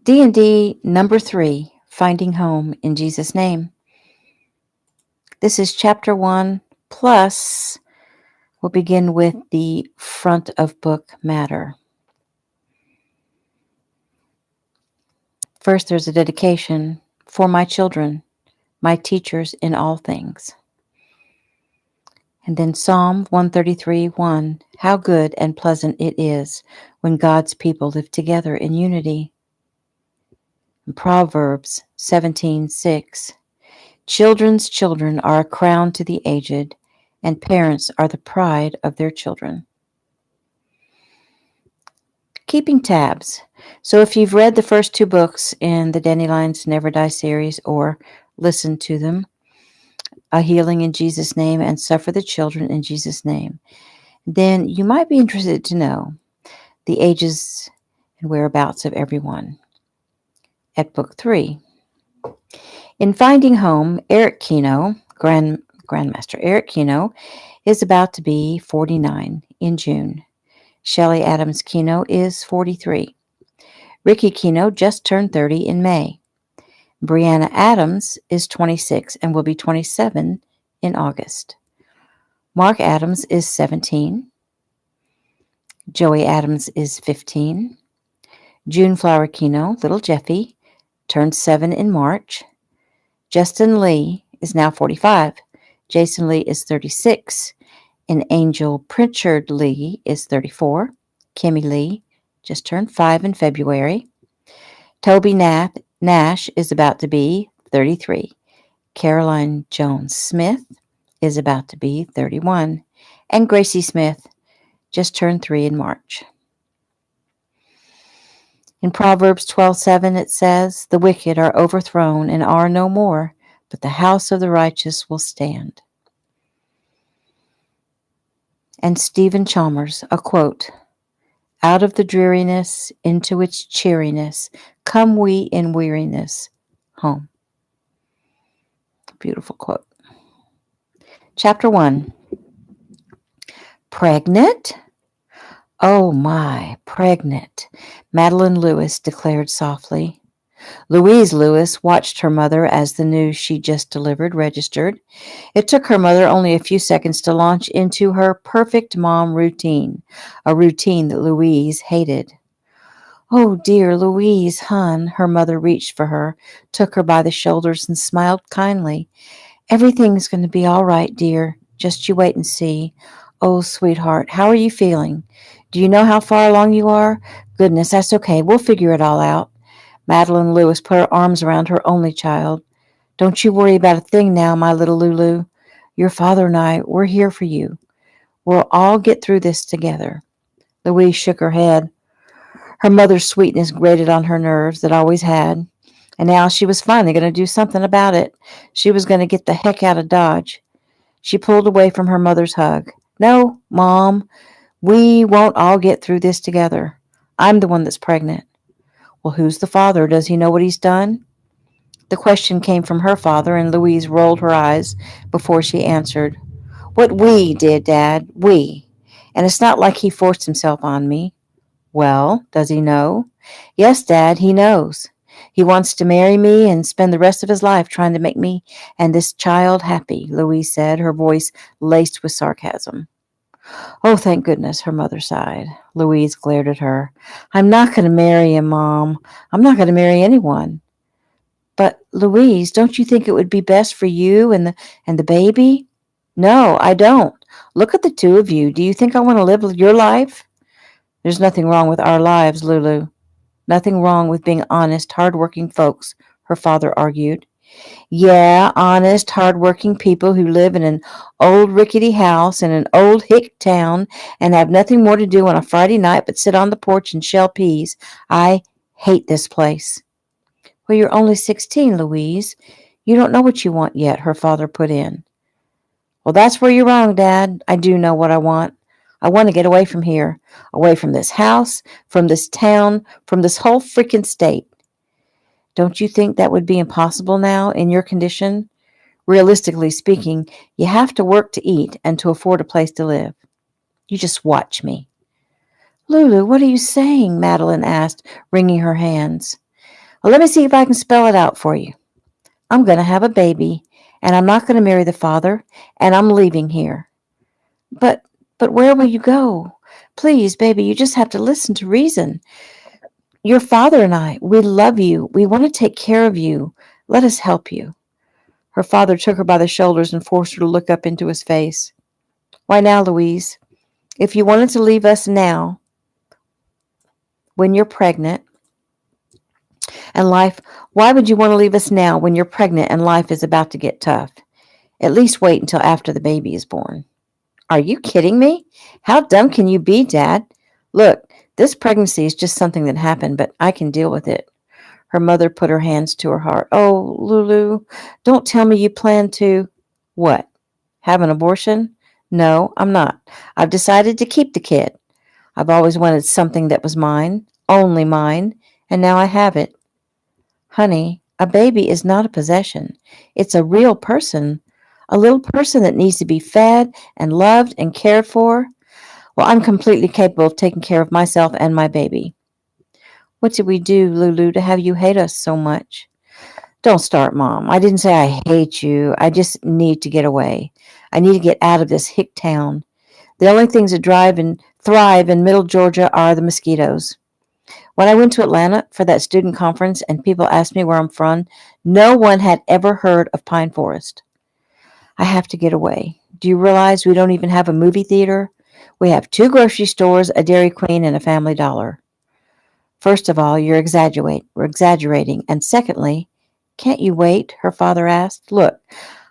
D&D number 3, Finding Home in Jesus' Name. This is chapter 1, plus we'll begin with the front of book matter. First, there's a dedication for my children, my teachers in all things. And then Psalm 133:1, how good and pleasant it is when God's people live together in unity. And Proverbs 17:6, children's children are a crown to the aged, and parents are the pride of their children. Keeping tabs. So if you've read the first 2 books in the Dandelions Never Die series or listened to them, A Healing in Jesus' Name and Suffer the Children in Jesus' Name, then you might be interested to know the ages and whereabouts of everyone. At book 3. In Finding Home, Eric Keno, Grandmaster Eric Keno, is about to be 49 in June. Shelley Adams Keno is 43. Ricky Keno just turned 30 in May. Brianna Adams is 26 and will be 27 in August. Mark Adams is 17. Joey Adams is 15. June Flower Keno, little Jeffy, turned 7 in March. Justin Lee is now 45. Jason Lee is 36. And Angel Pritchard Lee is 34. Kimmy Lee just turned 5 in February. Toby Nash is about to be 33. Caroline Jones Smith is about to be 31. And Gracie Smith just turned 3 in March. In Proverbs 12:7 it says, the wicked are overthrown and are no more, but the house of the righteous will stand. And Stephen Chalmers, a quote, out of the dreariness into its cheeriness, come we in weariness home. Beautiful quote. Chapter 1. Pregnant? Oh my, pregnant, Madeline Lewis declared softly. Louise Lewis watched her mother as the news she just delivered registered. It took her mother only a few seconds to launch into her perfect mom routine, a routine that Louise hated. Oh, dear Louise, hon, her mother reached for her, took her by the shoulders and smiled kindly. Everything's going to be all right, dear. Just you wait and see. Oh, sweetheart, how are you feeling? Do you know how far along you are? Goodness, that's okay. We'll figure it all out. Madeline Lewis put her arms around her only child. Don't you worry about a thing now, my little Lulu. Your father and I, we're here for you. We'll all get through this together. Louise shook her head. Her mother's sweetness grated on her nerves, that always had. And now she was finally going to do something about it. She was going to get the heck out of Dodge. She pulled away from her mother's hug. No, Mom, we won't all get through this together. I'm the one that's pregnant. Well, who's the father? Does he know what he's done? The question came from her father, and Louise rolled her eyes before she answered. What we did, Dad, we. And it's not like he forced himself on me. Well, does he know? Yes, Dad, he knows. He wants to marry me and spend the rest of his life trying to make me and this child happy, Louise said, her voice laced with sarcasm. Oh, thank goodness, her mother sighed. Louise glared at her. I'm not going to marry him, Mom. I'm not going to marry anyone. But, Louise, don't you think it would be best for you and the baby? No, I don't. Look at the two of you. Do you think I want to live your life? There's nothing wrong with our lives, Lulu. Nothing wrong with being honest, hard-working folks, her father argued. Yeah, honest, hard-working people who live in an old rickety house in an old hick town and have nothing more to do on a Friday night but sit on the porch and shell peas. I hate this place. Well, you're only 16, Louise. You don't know what you want yet, her father put in. Well, that's where you're wrong, Dad. I do know what I want. I want to get away from here, away from this house, from this town, from this whole freaking state. Don't you think that would be impossible now in your condition? Realistically speaking, you have to work to eat and to afford a place to live. You just watch me. Lulu, what are you saying? Madeline asked, wringing her hands. Well, let me see if I can spell it out for you. I'm going to have a baby, and I'm not going to marry the father, and I'm leaving here. But, but where will you go? Please, baby, you just have to listen to reason. Your father and I, we love you. We want to take care of you. Let us help you. Her father took her by the shoulders and forced her to look up into his face. Why now, Louise? If you wanted to leave us now, when you're pregnant, and life, why would you want to leave us now when you're pregnant and life is about to get tough? At least wait until after the baby is born. Are you kidding me? How dumb can you be, Dad? Look, this pregnancy is just something that happened, but I can deal with it. Her mother put her hands to her heart. Oh, Lulu, don't tell me you plan to... What? Have an abortion? No, I'm not. I've decided to keep the kid. I've always wanted something that was mine, only mine, and now I have it. Honey, a baby is not a possession. It's a real person, a little person that needs to be fed and loved and cared for. Well, I'm completely capable of taking care of myself and my baby. What did we do, Lulu, to have you hate us so much? Don't start, Mom. I didn't say I hate you. I just need to get away. I need to get out of this hick town. The only things that drive and thrive in Middle Georgia are the mosquitoes. When I went to Atlanta for that student conference and people asked me where I'm from, no one had ever heard of Pine Forest. I have to get away. Do you realize we don't even have a movie theater? We have 2 grocery stores, a Dairy Queen, and a Family Dollar. First of all, we're exaggerating. And secondly, can't you wait? Her father asked. Look,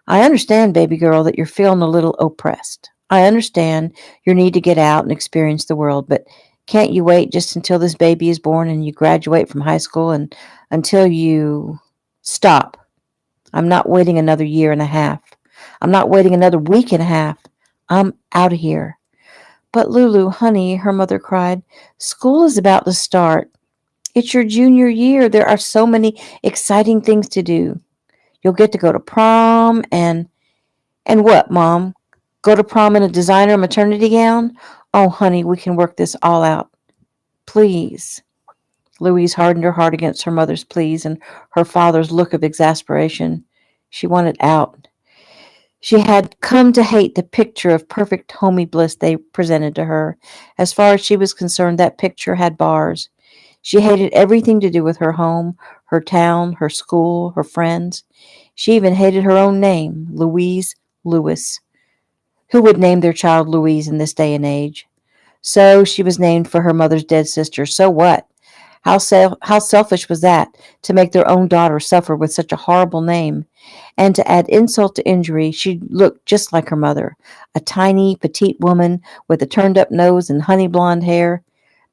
I understand, baby girl, that you're feeling a little oppressed. I understand your need to get out and experience the world, but can't you wait just until this baby is born and you graduate from high school and until you... Stop. I'm not waiting another year and a half. I'm not waiting another week and a half. I'm out of here. But Lulu, honey, her mother cried, school is about to start. It's your junior year. There are so many exciting things to do. You'll get to go to prom and what, Mom? Go to prom in a designer maternity gown? Oh, honey, we can work this all out. Please. Louise hardened her heart against her mother's pleas and her father's look of exasperation. She wanted out. She had come to hate the picture of perfect homey bliss they presented to her. As far as she was concerned, that picture had bars. She hated everything to do with her home, her town, her school, her friends. She even hated her own name, Louise Lewis. Who would name their child Louise in this day and age? So she was named for her mother's dead sister. So what? How selfish was that, to make their own daughter suffer with such a horrible name? And to add insult to injury, she looked just like her mother, a tiny, petite woman with a turned-up nose and honey blonde hair.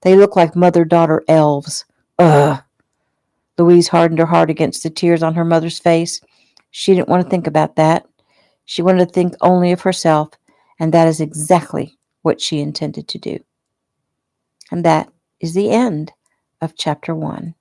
They looked like mother-daughter elves. Ugh! Louise hardened her heart against the tears on her mother's face. She didn't want to think about that. She wanted to think only of herself, and that is exactly what she intended to do. And that is the end of Chapter 1.